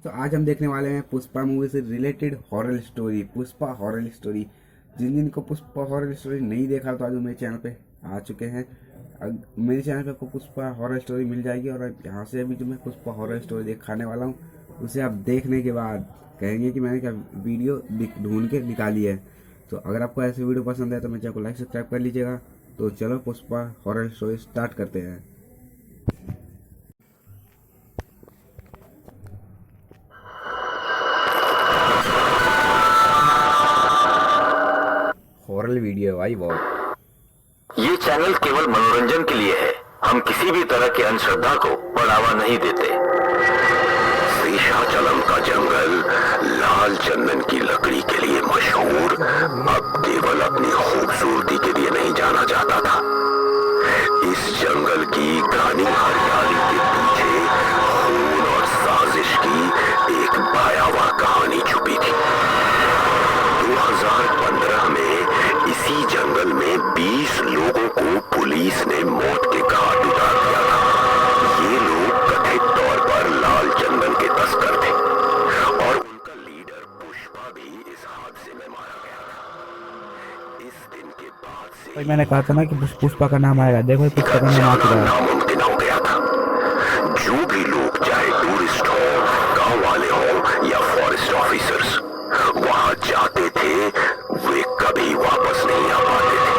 तो आज हम देखने वाले हैं पुष्पा मूवी से related horror story, Pushpa horror story. जिन जिन को पुष्पा हॉरर स्टोरी नहीं देखा तो आज वो मेरे चैनल पे आ चुके हैं। मेरे चैनल पे आपको पुष्पा हॉरर स्टोरी मिल जाएगी और यहाँ से अभी जो मैं पुष्पा हॉरर स्टोरी दिखाने वाला हूँ उसे आप देखने के बाद कहेंगे कि मैंने क्या वीडियो ढूंढ के निकाली है। तो अगर आपको ऐसी वीडियो पसंद है तो मेरे चैनल को लाइक सब्सक्राइब कर लीजिएगा। तो चलो पुष्पा हॉरर स्टोरी स्टार्ट करते हैं। हॉरर वीडियो भाई बहुत। ये चैनल केवल मनोरंजन के लिए है। हम किसी भी तरह की अंधश्रद्धा को बढ़ावा नहीं देते। शेषाचलम का जंगल लाल चंदन की लकड़ी के लिए मशहूर अब केवल अपनी खूबसूरती के लिए नहीं जाना जाता था। इस जंगल की घनी हरियाली के पीछे खून और साजिश की एक भयावह कहानी छुपी थी। 2015 में इसी जंगल में 20 लोगों को पुलिस ने मौत के घाट उतार दिया था। ये लोग कथित तौर पर लाल चंदन के तस्कर थे और उनका लीडर पुष्पा भी इस हादसे में मारा गया था। इस दिन के बाद से भाई मैंने कहा था ना कि पुष्पा का नाम आएगा। देखो पुष्पा का नाम आ चुका है। नामुमकिन हो गया था। जो भी लोग, चाहे टूरिस्ट हो, गांव वाले हो या फॉरेस्ट ऑफिसर्स, वहां जाते थे वे कभी वापस नहीं आ पाते थे।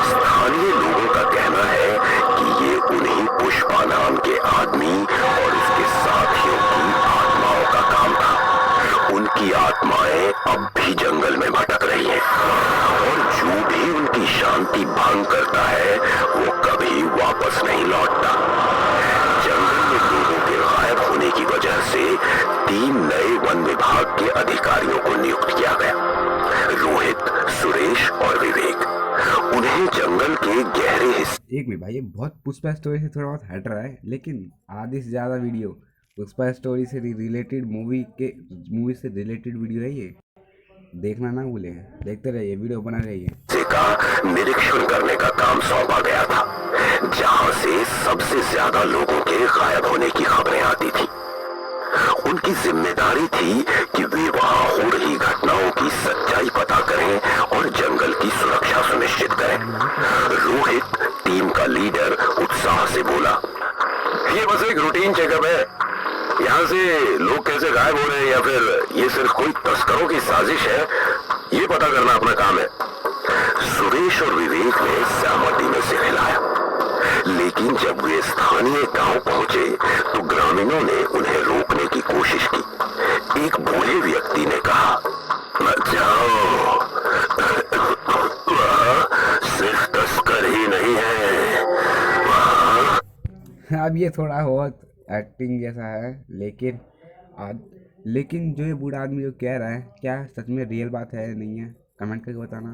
स्थानीय लोगों का कहना है कि ये उन्हीं पुष्पा नाम के आदमी और उसके साथियों की आत्माओं का काम था। उनकी आत्माएं अब भी जंगल में भटक रही हैं और जो भी उनकी शांति भंग करता है वो कभी वापस नहीं लौटता। जंगल में लोगों के गायब होने की वजह से 3 नए वन विभाग के अधिकारियों को नियुक्त किया गया, रोहित, सुरेश और विवेक। उन्हें जंगल के गहरे हिस्से एक मिनट भाई, ये बहुत पुष्पा स्टोरी से थोड़ा बहुत हट रहा है, लेकिन आधी से ज़्यादा वीडियो पुष्पा स्टोरी से रिलेटेड मूवी से रिलेटेड वीडियो है। ये देखना ना भूलें, देखते रहिए, वीडियो बना रहिए। का निरीक्षण करने का काम सौंपा गया था, जहां से सबसे ज्यादा लोगों के गायब होने की खबरें आती थी। उनकी जिम्मेदारी थी कि वे वहां हो रही घटनाओं की सच्चाई पता करें और जंगल की सुरक्षा सुनिश्चित करें। रोहित, टीम का लीडर, उत्साह से बोला, ये बस एक रूटीन चेकअप है। यहाँ से लोग कैसे गायब हो रहे हैं या फिर ये सिर्फ कोई तस्करों की साजिश है, ये पता करना अपना काम है। सुरेश और विवेक ने सहमति में सिर हिलाया, लेकिन जब वे स्थानीय गांव पहुंचे तो ग्रामीणों ने उन्हें रोकने की कोशिश की। एक बूढ़े व्यक्ति ने कहा, मत जाओ, वहाँ सिर्फ तस्कर ही नहीं है, अब ये थोड़ा बहुत एक्टिंग जैसा है, लेकिन जो ये बूढ़ा आदमी जो कह रहा है, क्या सच में रियल बात है या नहीं है, कमेंट करके बताना।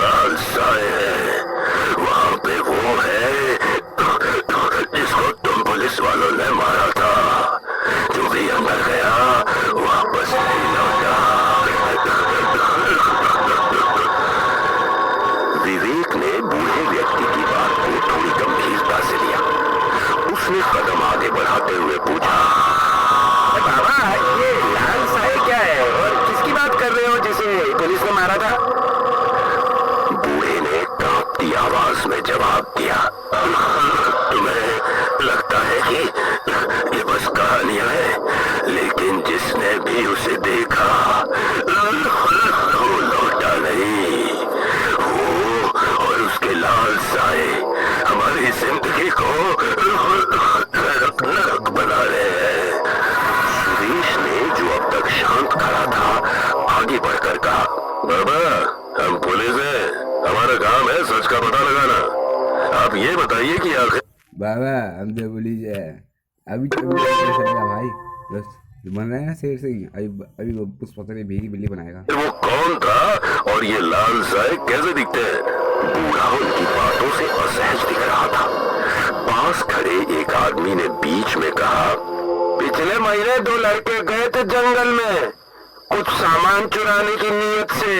लाल साए है, वहाँ पे वो है जिसको तुम पुलिस वालों ने मारा था। जो भी अंदर गया वापस नहीं लौटा। विवेक ने बूढ़े व्यक्ति की बात को थोड़ी गंभीरता से लिया। उसने कदम आगे बढ़ाते हुए पूछा, बाबा ये लाल साए क्या है और किसकी बात कर रहे हो जिसे पुलिस ने मारा था? बूढ़े ने कांपती आवाज में जवाब दिया, तुम्हें लगता है कि ये बस कहानियां है, लेकिन जिसने भी उसे देखा वो लौटा नहीं। वो और उसके लाल साए हमारी जिंदगी को नरक बना रहे हैं। सुरेश ने, जो अब तक शांत खड़ा था, आगे बढ़कर कहा, बाबा हम पुलिस हैं, हमारा काम है सच का पता लगाना। आप ये बताइए कि आखिर बाबा हम तो पुलिस है, अभी तो भाई बस बन रहे हैं ना शेर सिंह। अभी वो पुष्पा से भीगी बिल्ली बनाएगा। वो कौन था और ये लाल साए कैसे दिखते हैं? बूढ़ा उनकी बातों से असहज दिख रहा था। पास खड़े एक आदमी ने बीच में कहा, पिछले महीने 2 लड़के गए थे जंगल में कुछ सामान चुराने की नीयत से।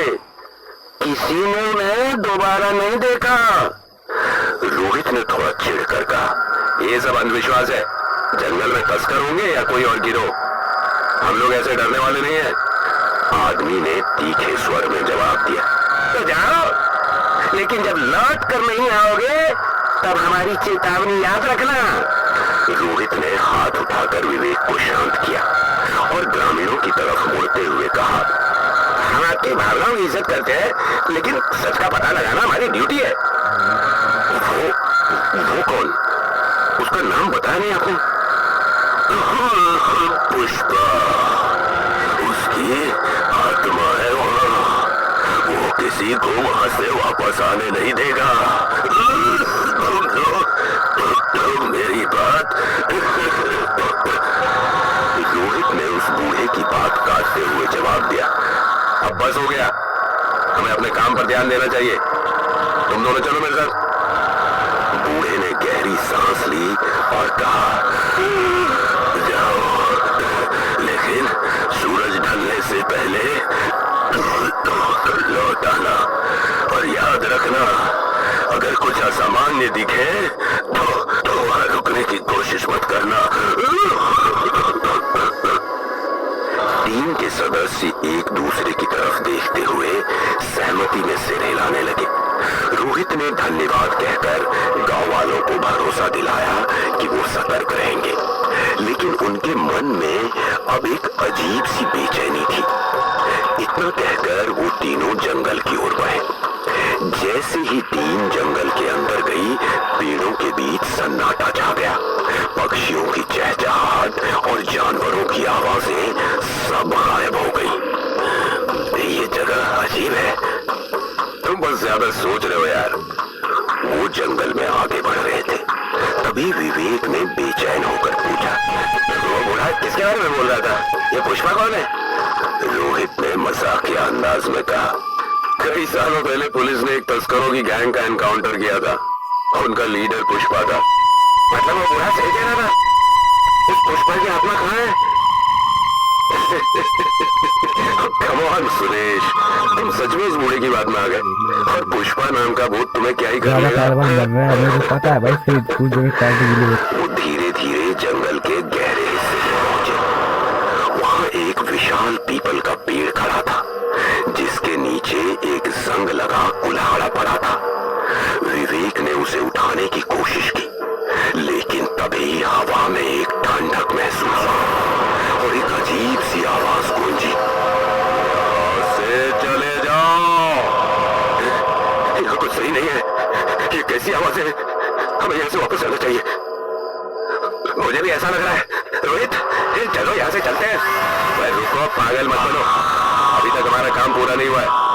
किसी ने उन्हें दोबारा नहीं देखा। रोहित ने थोड़ा चिढ़कर कहा, ये सब अंधविश्वास है, जंगल में तस्कर होंगे या कोई और गिरोह? हम लोग ऐसे डरने वाले नहीं है। आदमी ने तीखे स्वर में जवाब दिया। तो जाओ, लेकिन जब लौट कर नहीं आओगे तब हमारी चेतावनी याद रखना। रोहित ने हाथ उठाकर विवेक को शांत किया और ग्रामीणों की तरफ मुड़ते हुए कहा, हम आपकी भावनाओं की इज्जत करते हैं, लेकिन सच का पता लगाना हमारी ड्यूटी है। वो कौन? उसका नाम बताया नहीं आपने? पुष्पा, उसकी आत्मा है वहाँ। वो किसी को वहाँ से वापस आने नहीं देगा। मेरी बात। रोहित ने उस बूढ़े की बात काटते हुए जवाब दिया, अब बस हो गया, हमें अपने काम पर ध्यान देना चाहिए। तुम दोनों चलो मेरे साथ। बूढ़े ने गहरी सांस ली और कहा, जाओ, लेकिन सूरज ढलने से पहले लौट आना। और याद रखना, अगर कुछ असामान्य दिखे तो वहां रुकने की कोशिश मत करना। टीम के सदस्य एक दूसरे की तरफ देखते हुए सहमति में सिर हिलाने लगे। रोहित ने धन्यवाद कहकर गांव वालों को भरोसा दिलाया कि वो सतर्क रहेंगे, लेकिन उनके मन में अब एक अजीब सी बेचैनी थी। इतना कहकर वो तीनों जंगल की ओर बढ़े। जैसे ही टीम जंगल के अंदर गई, पेड़ों के बीच सन्नाटा छा गया। पक्षियों की चहचहाहट और जानवरों की आवाजें सब गायब हो गई। ये जगह अजीब है। तुम बस ज्यादा सोच रहे हो यार। वो जंगल में आगे बढ़ रहे थे, तभी विवेक ने बेचैन होकर पूछा, वो बूढ़ा किसके बारे में बोल रहा था? ये पुष्पा कौन है? रोहित ने मजाकिया अंदाज में कहा, कई सालों पहले पुलिस ने एक तस्करों की गैंग का एनकाउंटर किया था। उनका लीडर पुष्पा था। मतलब वो बूढ़ा सही कह रहा था? उस पुष्पा की आत्मा कहाँ है? कम ऑन सुरेश, तुम सच में उस बूढ़े की बात में आ गए। और पुष्पा नाम का भूत तुम्हें क्या ही कर लेगा? मुझे पता है भाई, फिर कुछ जगह वो धीरे धीरे जंगल के गहरे हिस्से में पहुंचे। वहाँ एक विशाल पीपल का पेड़ खड़ा था, जिसके नीचे एक जंग लगा कुल्हाड़ा पड़ा था। विवेक ने उसे उठाने की कोशिश की, लेकिन तभी हवा में एक ठंडक महसूस हुई और एक अजीब सी आवाज गूंजी, से चले जाओ। यहाँ कुछ सही नहीं है। ये कैसी आवाज है? हमें यहाँ से वापस जाना चाहिए। मुझे भी ऐसा लग रहा है। रोहित, चलो यहाँ से चलते हैं। भाई रुको, पागल मत बनो। अभी तक हमारा काम पूरा नहीं हुआ है।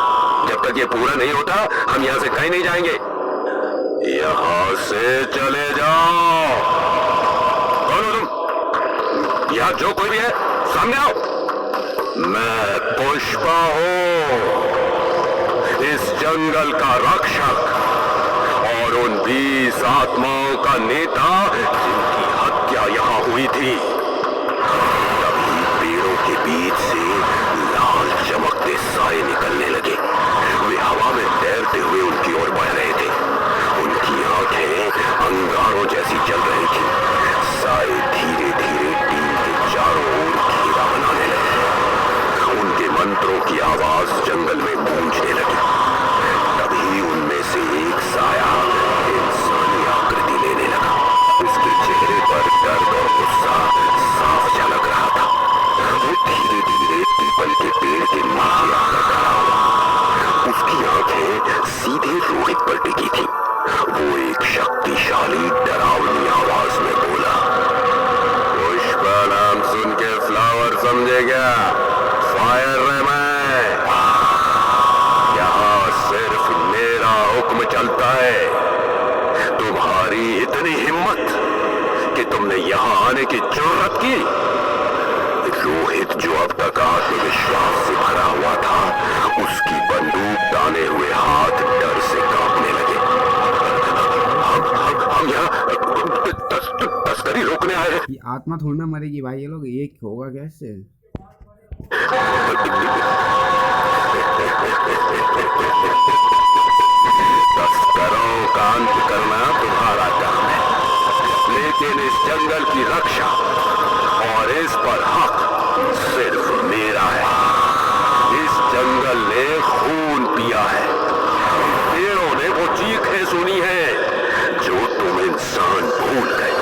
जब तक ये पूरा नहीं होता, हम यहाँ से कहीं नहीं जाएंगे। यहाँ से चले जाओ। कौन हो तुम? यहाँ जो कोई भी है, सामने आओ। मैं पुष्पा हूँ, इस जंगल का रक्षक और उन 20 आत्माओं का नेता जिनकी हत्या यहाँ हुई थी। तभी पेड़ों के बीच से लाल चमकते साए निकलने लगे। वे हवा में तैरते हुए उनकी ओर बढ़ रहे थे। उनकी आंखें अंगारों जैसी चल रही थी। साए धीरे धीरे टीम के चारों ओर घेरा बनाने लगे। उनके मंत्रों की आवाज जंगल में गूंजने लगी। तभी उनमें से एक साया इंसानी आकृति लेने लगा। उसके चेहरे पर दर्द और गुस्सा साफ झलक रहा था। वो धीरे धीरे पीपल के पेड़ के नीचे आकर खड़ा हुआ। उसकी आंखें सीधे रोहित पर टिकी थी। वो एक शक्तिशाली डरावनी आवाज में बोला, पुष्पा नाम सुन के फ्लावर समझे क्या? फायर है मैं। यहाँ सिर्फ मेरा हुक्म चलता है। तुम्हारी इतनी हिम्मत कि तुमने यहाँ आने की जुर्रत की। रोहित, जो अब तक आत्मविश्वास से भरा हुआ था, उसकी बंदूक ताने हुए हाथ डर से कांपने लगे। हम यहाँ तस्करी रोकने आए हैं। ये आत्मा थोड़ी ना मरेगी भाई, ये लोग एक होगा कैसे? तस्करों का अंत करना तुम्हारा काम है। लेकिन इस जंगल की रक्षा और इस पर हक सिर्फ मेरा है। इस जंगल ने खून पिया है, पेड़ों ने वो चीखें सुनी है जो तुम इंसान भूल गए।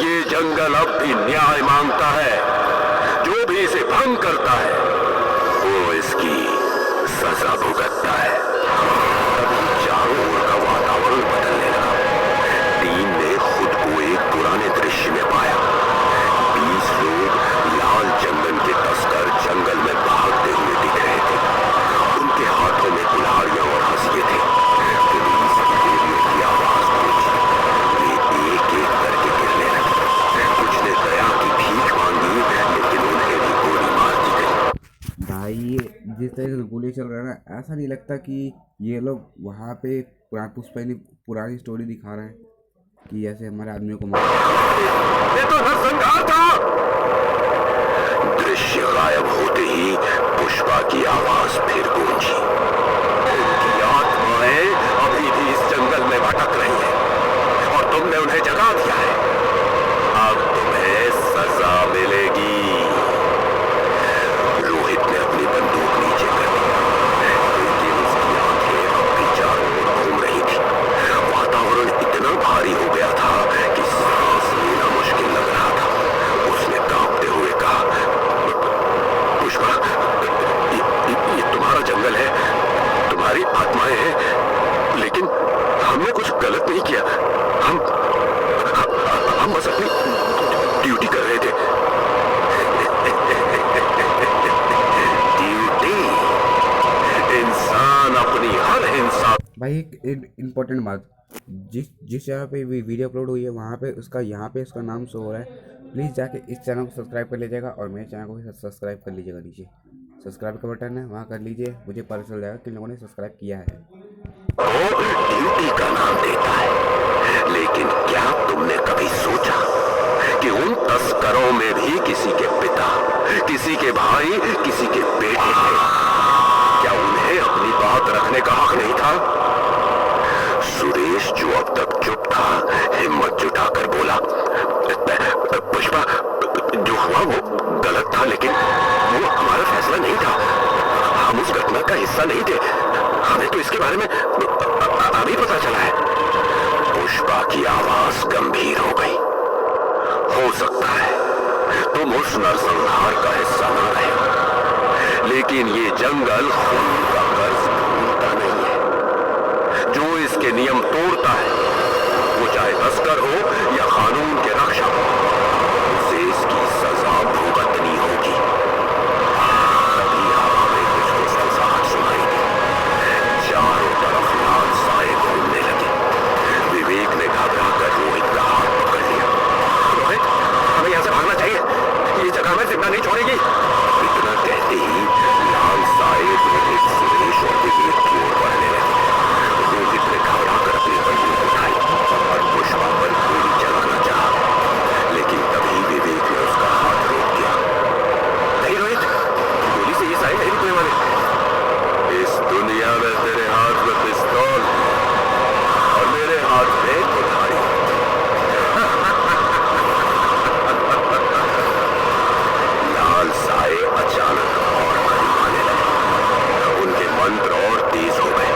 ये जंगल अब भी न्याय मांगता है। जो भी इसे भंग करता है वो इसकी सजा भुगतता है। तभी चारों ओर का वातावरण बदलने लगा। टीम ने खुद को एक पुराने दृश्य में पाया। 20 लोग लाल चंदन के तस्कर जंगल में भागते हुए दिख रहे थे। उनके हाथों में कुल्हाड़ियां और हंसिए थे। पुलिस की गोलियों की आवाज गूंजी। वे एक एक करके गिरने लगे। कुछ ने दया की भीख मांगी, लेकिन उन्हें भी गोली मार दी गई। भाई ये जिस तरह से गोली चल रहा है ना, ऐसा नहीं लगता कि ये लोग वहाँ पे पुष्पा ने पुरानी स्टोरी दिखा रहे हैं कि ऐसे हमारे आदमियों को मार। ये तो नरसंहार था। दृश्य गायब होते ही पुष्पा की आवाज फिर गूंजी। उनकी आत्माएं अभी भी इस जंगल में भटक रही हैं और तुमने उन्हें जगा दिया है। अब तुम्हें सजा मिलेगी। रोहित ने अपनी बंदूक नीचे कर दी, लेकिन उसकी आंखें अब भी चारों ओर घूम रही थी। वातावरण इतना भारी हो गया था कि सांस लेना मुश्किल लग रहा था। उसने कांपते हुए कहा, पुष्पा, ये तुम्हारा जंगल है, तुम्हारी आत्माएं हैं, लेकिन हमने कुछ गलत नहीं किया। हम बस अपनी ड्यूटी कर रहे थे। ड्यूटी? इंसान अपनी हर हिंसा। भाई एक इम्पोर्टेंट बात, जिस जगह पे वीडियो अपलोड हुई है वहाँ पे उसका यहाँ पे उसका नाम शो हो रहा है। प्लीज़ जाके इस चैनल को सब्सक्राइब कर लीजिएगा और मेरे चैनल को भी सब्सक्राइब कर लीजिएगा। नीचे सब्सक्राइब का बटन है, वहाँ कर लीजिए। मुझे पता चल जाएगा कि लोगों ने सब्सक्राइब किया है। वो ड्यूटी का नाम देता है, लेकिन क्या तुमने कभी सोचा कि उन तस्करों में भी किसी के पिता, किसी के भाई, किसी के बेटे थे? क्या उन्हें अपनी बात रखने का हक नहीं था? सुरेश, जो अब तक चुप था, हिम्मत जुटाकर बोला, पुष्पा, जो हुआ वो गलत था, लेकिन वो हमारा फैसला नहीं था। हम उस घटना का हिस्सा नहीं थे। हमें तो इसके बारे में अभी पता चला है। पुष्पा की आवाज गंभीर हो गई। हो सकता है तुम उस नरसंहार का हिस्सा न रहे, लेकिन ये जंगल खून का कर्ज भूलता नहीं है। जो इसके नियम तोड़ता है, वो चाहे तस्कर हो या कानून के रक्षक, उसे इसकी सजा भुगतनी होगी। तभी हवा में कुछ गुस्साहट सुनाई दी। चारों तरफ लाल साए घूमने लगे। विवेक ने घबराकर रोहित का हाथ पकड़ लिया। रोहित, हमें यहाँ से भागना चाहिए, ये जगह हमें जिंदा नहीं छोड़ेगी। इतना कहते ही लाल साए रोहित, सुरेश और विवेक की ओर बढ़ने लगे। रोहित ने घबराकर अपनी बंदूक उठाई और पुष्पा पर गोली चलाना चाहा, लेकिन तभी विवेक ने उसका हाथ रोक दिया। नहीं रोहित, गोली से ये साए नहीं रुकने वाले। इस दुनिया में तेरे हाथ में पिस्तौल और मेरे हाथ में कुल्हाड़ी। लाल साए अचानक और करीब आने लगे। उनके मंत्र और तेज हो गए।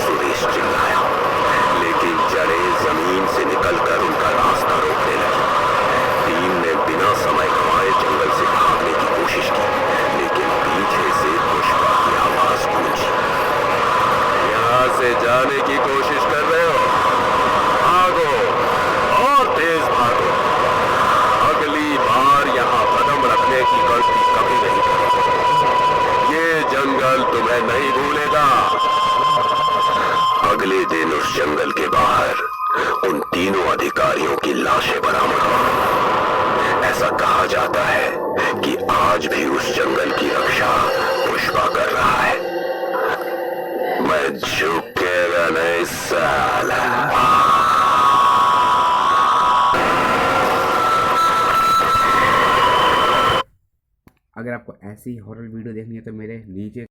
सुरेश चिल्लाया, लेकिन जड़ें जमीन से निकलकर उनका रास्ता रोकने लगी। टीम ने बिना समय गंवाए जंगल से भागने की कोशिश की, लेकिन पीछे से पुष्पा की आवाज गूंजी। यहाँ से जाने की कोशिश कर रहे हो? भागो और तेज भागो। अगली बार यहाँ कदम रखने की गलती कभी नहीं करोगे। ये जंगल तुम्हें नहीं भूलेगा। अगले दिन उस जंगल के बाहर उन तीनों अधिकारियों की लाशें बरामद हुई। ऐसा कहा जाता है कि आज भी उस जंगल की रक्षा पुष्पा कर रहा है। मैं झुकेगा नहीं साला। अगर आपको ऐसी हॉरर वीडियो देखनी है तो मेरे नीचे